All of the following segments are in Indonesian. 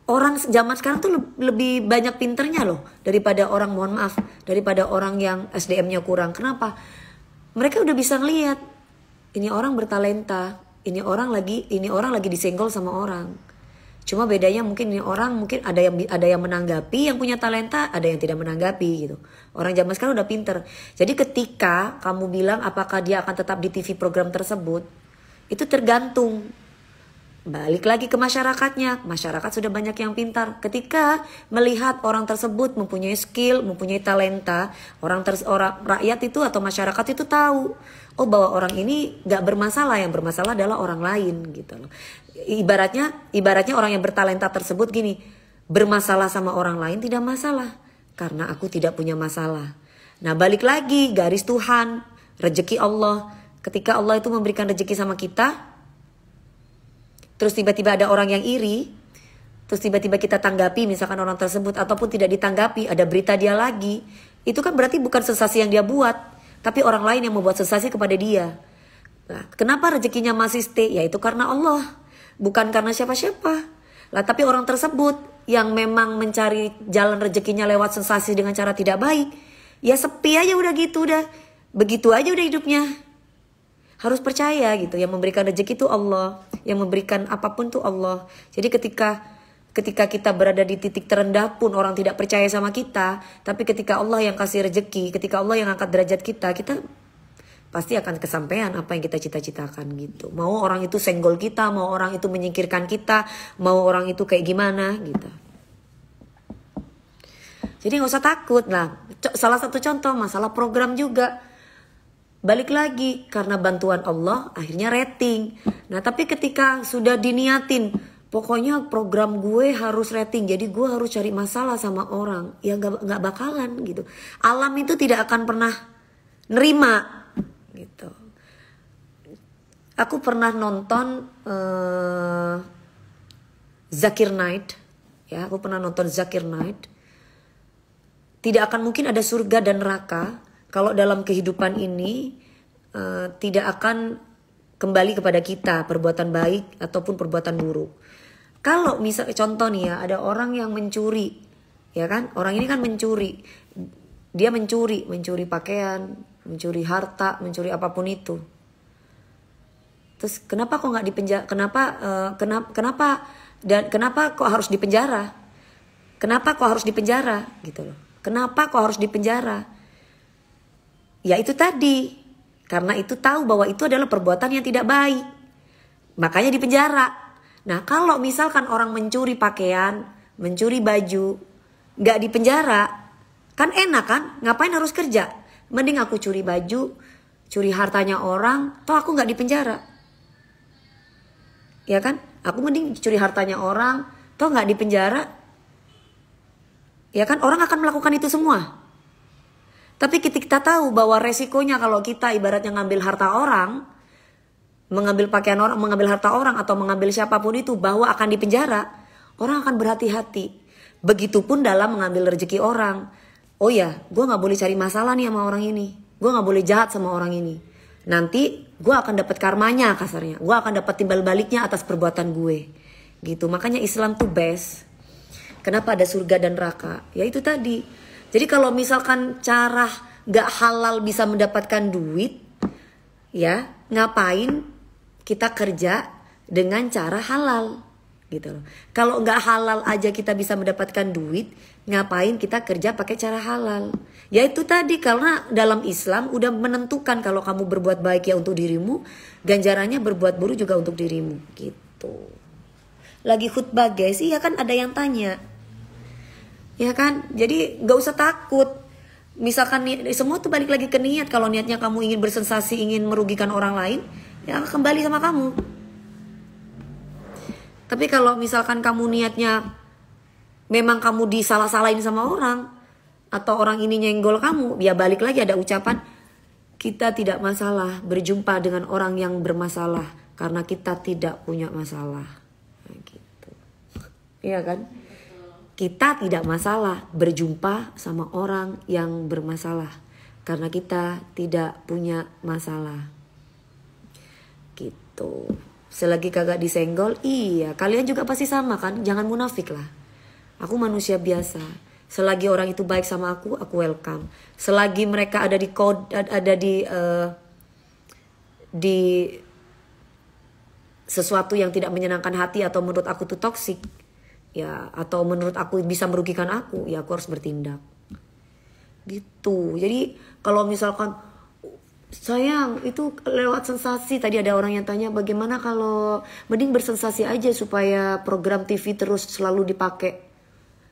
Orang zaman sekarang tuh lebih banyak pinternya loh daripada orang, mohon maaf, daripada orang yang SDM-nya kurang. Kenapa? Mereka udah bisa ngelihat ini orang bertalenta, ini orang lagi disenggol sama orang. Cuma bedanya mungkin ini orang mungkin ada yang menanggapi yang punya talenta, ada yang tidak menanggapi gitu. Orang zaman sekarang udah pinter. Jadi ketika kamu bilang apakah dia akan tetap di TV program tersebut, itu tergantung. Balik lagi ke masyarakatnya. Masyarakat sudah banyak yang pintar. Ketika melihat orang tersebut mempunyai skill, mempunyai talenta, orang rakyat itu atau masyarakat itu tahu, oh bahwa orang ini gak bermasalah, yang bermasalah adalah orang lain gitu loh. Ibaratnya orang yang bertalenta tersebut gini, bermasalah sama orang lain tidak masalah karena aku tidak punya masalah. Nah balik lagi garis Tuhan, rezeki Allah. Ketika Allah itu memberikan rezeki sama kita, terus tiba-tiba ada orang yang iri, terus tiba-tiba kita tanggapi misalkan orang tersebut, ataupun tidak ditanggapi, ada berita dia lagi, itu kan berarti bukan sensasi yang dia buat, tapi orang lain yang membuat sensasi kepada dia. Nah, kenapa rezekinya masih stay? Ya itu karena Allah, bukan karena siapa-siapa. Lah tapi orang tersebut yang memang mencari jalan rezekinya lewat sensasi dengan cara tidak baik, ya sepi aja udah gitu, udah begitu aja udah hidupnya. Harus percaya gitu, yang memberikan rezeki itu Allah, yang memberikan apapun itu Allah. Jadi ketika kita berada di titik terendah pun orang tidak percaya sama kita, tapi ketika Allah yang kasih rezeki, ketika Allah yang angkat derajat kita pasti akan kesampaian apa yang kita cita-citakan gitu. Mau orang itu senggol kita, mau orang itu menyingkirkan kita, mau orang itu kayak gimana gitu. Jadi gak usah takut lah. Salah satu contoh masalah program juga. Balik lagi, karena bantuan Allah akhirnya rating. Nah tapi ketika sudah diniatin, pokoknya program gue harus rating, jadi gue harus cari masalah sama orang, ya gak bakalan gitu. Alam itu tidak akan pernah nerima gitu. Aku pernah nonton Zakir Naik, ya aku pernah nonton Zakir Naik. Tidak akan mungkin ada surga dan neraka kalau dalam kehidupan ini tidak akan kembali kepada kita perbuatan baik ataupun perbuatan buruk. Kalau misalnya contoh nih ya, ada orang yang mencuri, ya kan? Orang ini kan mencuri, dia mencuri pakaian, mencuri harta, mencuri apapun itu. Terus kenapa kok nggak dipenjara? Kenapa kok harus dipenjara? Kenapa kok harus dipenjara gitu loh? Kenapa kok harus dipenjara? Ya itu tadi, karena itu tahu bahwa itu adalah perbuatan yang tidak baik, makanya dipenjara. Nah kalau misalkan orang mencuri pakaian, mencuri baju, gak dipenjara, kan enak kan? Ngapain harus kerja? Mending aku curi baju, curi hartanya orang, toh aku gak dipenjara. Ya kan? Aku mending curi hartanya orang, toh gak dipenjara. Ya kan? Orang akan melakukan itu semua. Tapi kita tahu bahwa resikonya kalau kita ibaratnya ngambil harta orang, mengambil pakaian orang, mengambil harta orang atau mengambil siapapun itu, bahwa akan dipenjara, orang akan berhati-hati. Begitupun dalam mengambil rezeki orang. Oh ya, gue gak boleh cari masalah nih sama orang ini. Gue gak boleh jahat sama orang ini. Nanti gue akan dapat karmanya kasarnya. Gue akan dapat timbal baliknya atas perbuatan gue. Gitu, makanya Islam tuh best. Kenapa ada surga dan neraka? Ya itu tadi. Jadi kalau misalkan cara gak halal bisa mendapatkan duit, ya ngapain kita kerja dengan cara halal gitu loh. Kalau gak halal aja kita bisa mendapatkan duit, ngapain kita kerja pakai cara halal? Ya itu tadi, karena dalam Islam udah menentukan kalau kamu berbuat baik ya untuk dirimu, ganjarannya berbuat buruk juga untuk dirimu gitu. Lagi khutbah guys, iya kan ada yang tanya. Ya kan, jadi gak usah takut. Misalkan semua tuh balik lagi ke niat. Kalau niatnya kamu ingin bersensasi, ingin merugikan orang lain, ya kembali sama kamu. Tapi kalau misalkan kamu niatnya memang kamu disalah-salahin sama orang, atau orang ini nyenggol kamu, ya balik lagi ada ucapan, kita tidak masalah berjumpa dengan orang yang bermasalah karena kita tidak punya masalah. Nah, gitu. Iya kan? Kita tidak masalah berjumpa sama orang yang bermasalah karena kita tidak punya masalah. Gitu. Selagi kagak disenggol, iya kalian juga pasti sama kan. Jangan munafik lah. Aku manusia biasa. Selagi orang itu baik sama aku welcome. Selagi mereka ada di di sesuatu yang tidak menyenangkan hati atau menurut aku tuh toksik, ya, atau menurut aku bisa merugikan aku, ya aku harus bertindak. Gitu. Jadi kalau misalkan sayang itu lewat sensasi, tadi ada orang yang tanya bagaimana kalau mending bersensasi aja supaya program TV terus selalu dipakai.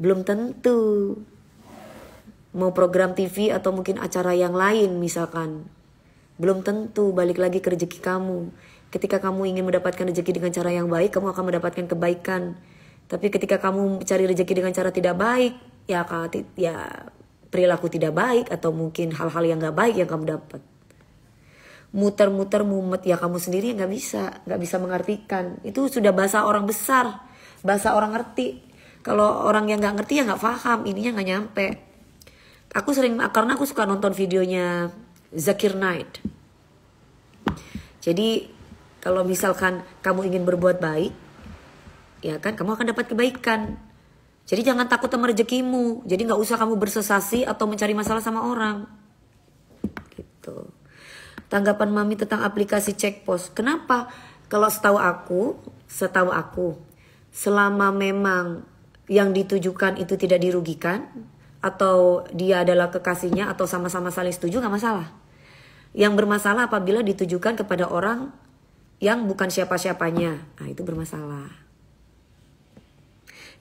Belum tentu. Mau program TV atau mungkin acara yang lain misalkan. Belum tentu, balik lagi ke rezeki kamu. Ketika kamu ingin mendapatkan rezeki dengan cara yang baik, kamu akan mendapatkan kebaikan. Tapi ketika kamu cari rezeki dengan cara tidak baik, ya perilaku tidak baik atau mungkin hal-hal yang gak baik yang kamu dapat. Muter-muter mumet, ya kamu sendiri nggak bisa mengartikan. Itu sudah bahasa orang besar, bahasa orang ngerti. Kalau orang yang nggak ngerti ya nggak paham, ininya nggak nyampe. Karena aku suka nonton videonya Zakir Naik. Jadi kalau misalkan kamu ingin berbuat baik, ya kan kamu akan dapat kebaikan. Jadi jangan takut sama rezekimu. Jadi nggak usah kamu bersensasi atau mencari masalah sama orang. Gitu. Tanggapan Mami tentang aplikasi cek pos. Kenapa? Kalau setahu aku, selama memang yang ditujukan itu tidak dirugikan, atau dia adalah kekasihnya atau sama-sama saling setuju, nggak masalah. Yang bermasalah apabila ditujukan kepada orang yang bukan siapa-siapanya. Nah itu bermasalah.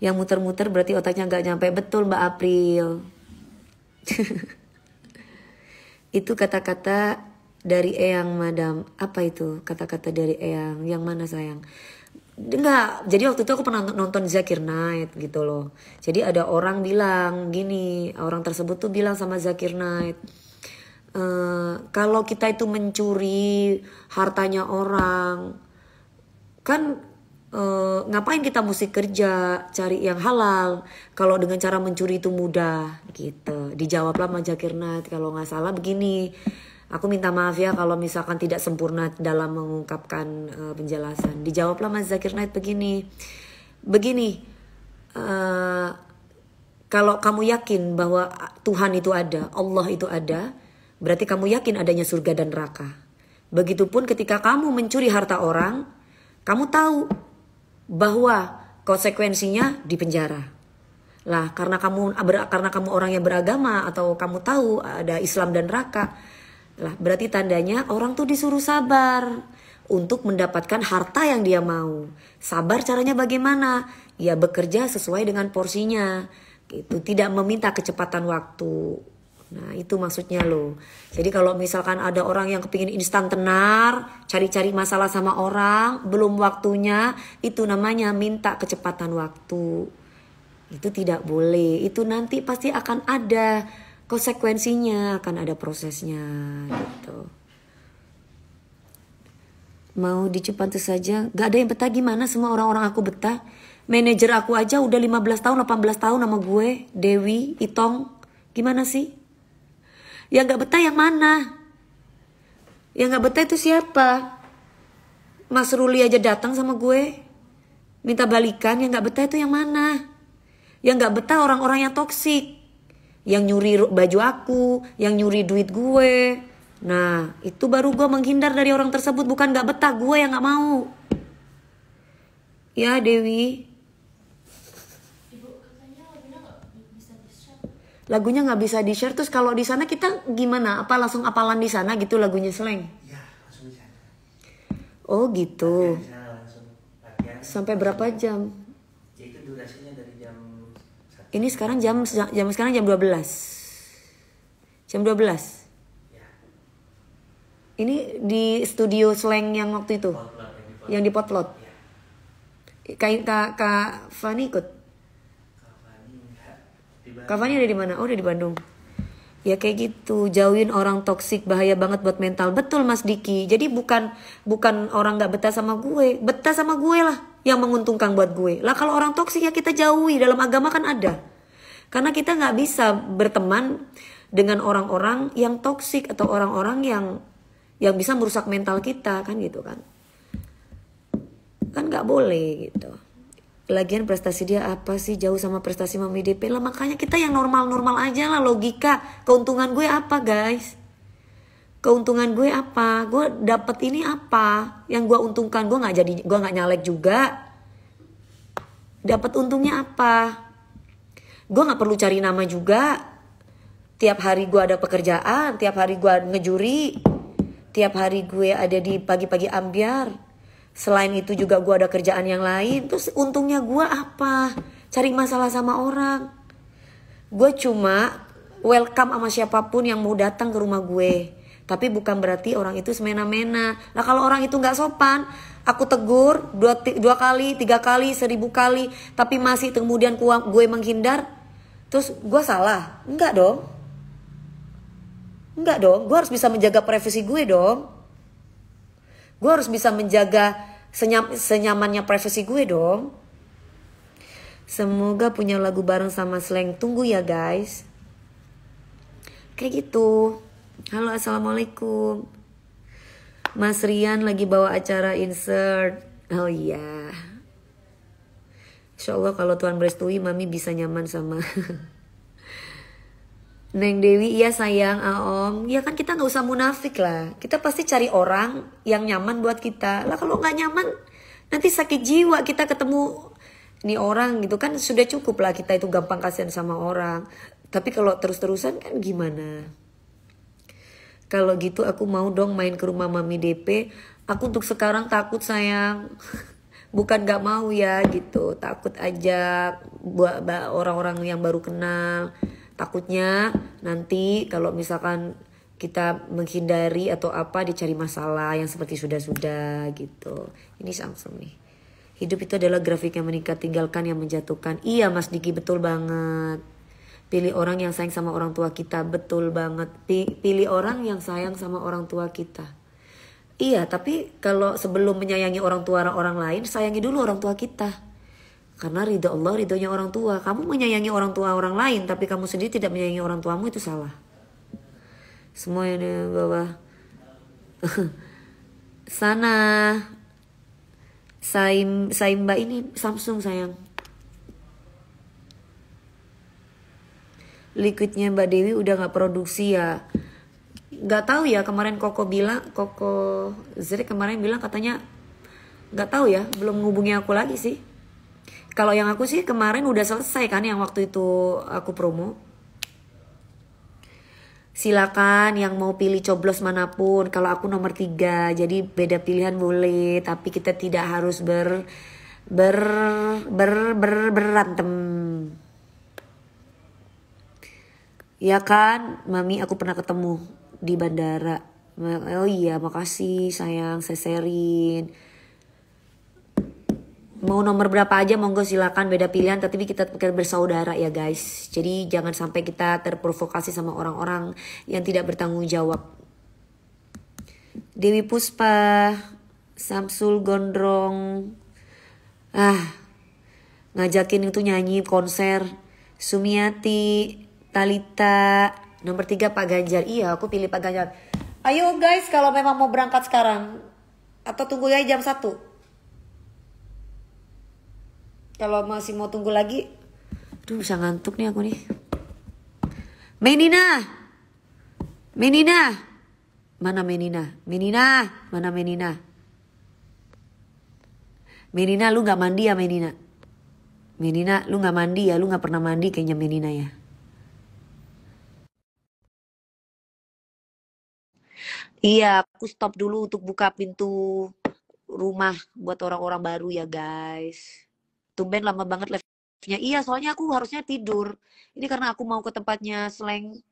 Yang muter-muter berarti otaknya nggak nyampe. Betul Mbak April. Itu kata-kata dari Eyang Madam. Apa itu kata-kata dari Eyang? Yang mana sayang? Enggak, jadi waktu itu aku pernah nonton Zakir Naik gitu loh. Jadi ada orang bilang gini, orang tersebut tuh bilang sama Zakir Naik, kalau kita itu mencuri hartanya orang, kan ngapain kita mesti kerja cari yang halal kalau dengan cara mencuri itu mudah gitu. Dijawablah sama Zakir Naik, kalau nggak salah begini. Aku minta maaf ya kalau misalkan tidak sempurna dalam mengungkapkan penjelasan. Dijawablah Mas Zakir Naik begini. Kalau kamu yakin bahwa Tuhan itu ada, Allah itu ada, berarti kamu yakin adanya surga dan neraka. Begitupun ketika kamu mencuri harta orang, kamu tahu bahwa konsekuensinya di penjara. Lah karena kamu orang yang beragama atau kamu tahu ada Islam dan neraka, lah berarti tandanya orang tuh disuruh sabar untuk mendapatkan harta yang dia mau. Sabar caranya bagaimana? Ya bekerja sesuai dengan porsinya. Gitu, tidak meminta kecepatan waktu. Nah itu maksudnya loh. Jadi kalau misalkan ada orang yang kepingin instan tenar, cari-cari masalah sama orang, belum waktunya, itu namanya minta kecepatan waktu. Itu tidak boleh. Itu nanti pasti akan ada konsekuensinya, akan ada prosesnya gitu. Mau di Cipantes saja, gak ada yang betah gimana, semua orang-orang aku betah. Manajer aku aja udah 15 tahun, 18 tahun sama gue, Dewi, Itong. Gimana sih? Yang gak betah yang mana? Yang gak betah itu siapa? Mas Ruli aja datang sama gue, minta balikan. Yang gak betah itu yang mana? Yang gak betah orang-orang yang toksik, yang nyuri baju aku, yang nyuri duit gue. Nah itu baru gue menghindar dari orang tersebut. Bukan gak betah, gue yang gak mau. Ya Dewi, Ibu, katanya lagunya gak bisa di share. Terus kalau di sana kita gimana? Apa langsung apalan di sana gitu lagunya Slang? Ya langsung di sana. Oh gitu. Latihan. Sampai berapa jam? Ya, itu durasinya dari jam. Ini sekarang jam 12. Jam 12. Ya. Ini di studio Slang yang waktu itu. Yang di Potlot. Ya. Kak Fani ikut. Kak Fani ada di mana? Oh, ada di Bandung. Ya kayak gitu, jauhin orang toksik, bahaya banget buat mental. Betul Mas Diki. Jadi bukan orang nggak betah sama gue, betah sama gue lah yang menguntungkan buat gue. Lah kalau orang toksik ya kita jauhi. Dalam agama kan ada. Karena kita nggak bisa berteman dengan orang-orang yang toksik atau orang-orang yang bisa merusak mental kita kan gitu kan. Kan nggak boleh gitu. Lagian prestasi dia apa sih, jauh sama prestasi Mami DP lah. Makanya kita yang normal-normal aja lah, logika. Keuntungan gue apa guys? Keuntungan gue apa? Gue dapet ini apa? Yang gue untungkan, gue nggak nyalek juga. Dapat untungnya apa? Gue nggak perlu cari nama juga. Tiap hari gue ada pekerjaan, tiap hari gue ngejuri, tiap hari gue ada di pagi-pagi ambiar. Selain itu juga gue ada kerjaan yang lain. Terus untungnya gue apa? Cari masalah sama orang. Gue cuma welcome sama siapapun yang mau datang ke rumah gue. Tapi bukan berarti orang itu semena-mena. Nah kalau orang itu gak sopan, aku tegur 2 kali, 3 kali, 1000 kali, tapi masih kemudian gue menghindar, terus gue salah? Enggak dong. Enggak dong, gue harus bisa menjaga privasi gue dong. Gue harus bisa menjaga senyamannya privasi gue dong. Semoga punya lagu bareng sama Slang. Tunggu ya guys. Kayak gitu. Halo assalamualaikum. Mas Rian lagi bawa acara insert. Oh iya. Insya Allah kalau Tuhan merestui Mami bisa nyaman sama Neng Dewi. Iya sayang Om. Ya kan kita gak usah munafik lah. Kita pasti cari orang yang nyaman buat kita. Lah kalau gak nyaman nanti sakit jiwa kita ketemu ini orang gitu kan. Sudah cukup lah kita itu gampang kasihan sama orang. Tapi kalau terus-terusan kan gimana? Kalau gitu aku mau dong main ke rumah Mami DP. Aku untuk sekarang takut sayang. Bukan gak mau ya gitu. Takut aja buat orang-orang yang baru kenal. Takutnya nanti kalau misalkan kita menghindari atau apa dicari masalah yang seperti sudah-sudah gitu. Ini Samsung nih. Hidup itu adalah grafik yang meningkat, tinggalkan yang menjatuhkan. Iya Mas Diki, betul banget. Pilih orang yang sayang sama orang tua kita, betul banget. Pilih orang yang sayang sama orang tua kita. Iya, tapi kalau sebelum menyayangi orang tua orang lain, sayangi dulu orang tua kita. Karena ridho Allah, ridhonya orang tua. Kamu menyayangi orang tua orang lain, tapi kamu sendiri tidak menyayangi orang tuamu, itu salah. Semua yang di bawah. Sana. Saimba ini Samsung sayang. Liquidnya Mbak Dewi udah gak produksi ya. Gak tahu ya, kemarin Koko Zri kemarin bilang katanya gak tahu ya, belum ngubungi aku lagi sih. Kalau yang aku sih kemarin udah selesai kan yang waktu itu aku promo. Silakan yang mau pilih coblos manapun. Kalau aku nomor 3, jadi beda pilihan boleh, tapi kita tidak harus berantem. Ya kan, Mami aku pernah ketemu di bandara. Oh iya, makasih sayang, seserin. Mau nomor berapa aja monggo silakan, beda pilihan tapi kita bersaudara ya guys. Jadi jangan sampai kita terprovokasi sama orang-orang yang tidak bertanggung jawab. Dewi Puspa, Samsul Gondrong. Ngajakin itu nyanyi konser. Sumiati, Talita, nomor 3 Pak Ganjar. Iya, aku pilih Pak Ganjar. Ayo guys, kalau memang mau berangkat sekarang atau tunggu ya jam 1. Kalau masih mau tunggu lagi, bisa ngantuk nih aku nih. Menina. Mana Menina? Mana Menina? Menina lu gak mandi ya Menina? Menina lu gak mandi ya? Lu gak pernah mandi kayaknya Menina ya. Iya, aku stop dulu untuk buka pintu rumah buat orang-orang baru ya guys. Tumben lama banget live-nya. Iya, soalnya aku harusnya tidur. Ini karena aku mau ke tempatnya Slang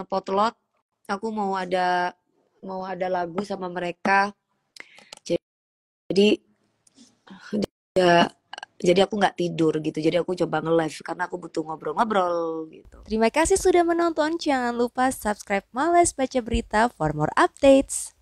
Potlot. Aku mau ada lagu sama mereka. Jadi jadi aku nggak tidur gitu. Jadi aku coba nge-live karena aku butuh ngobrol-ngobrol gitu. Terima kasih sudah menonton. Jangan lupa subscribe Males Baca Berita for more updates.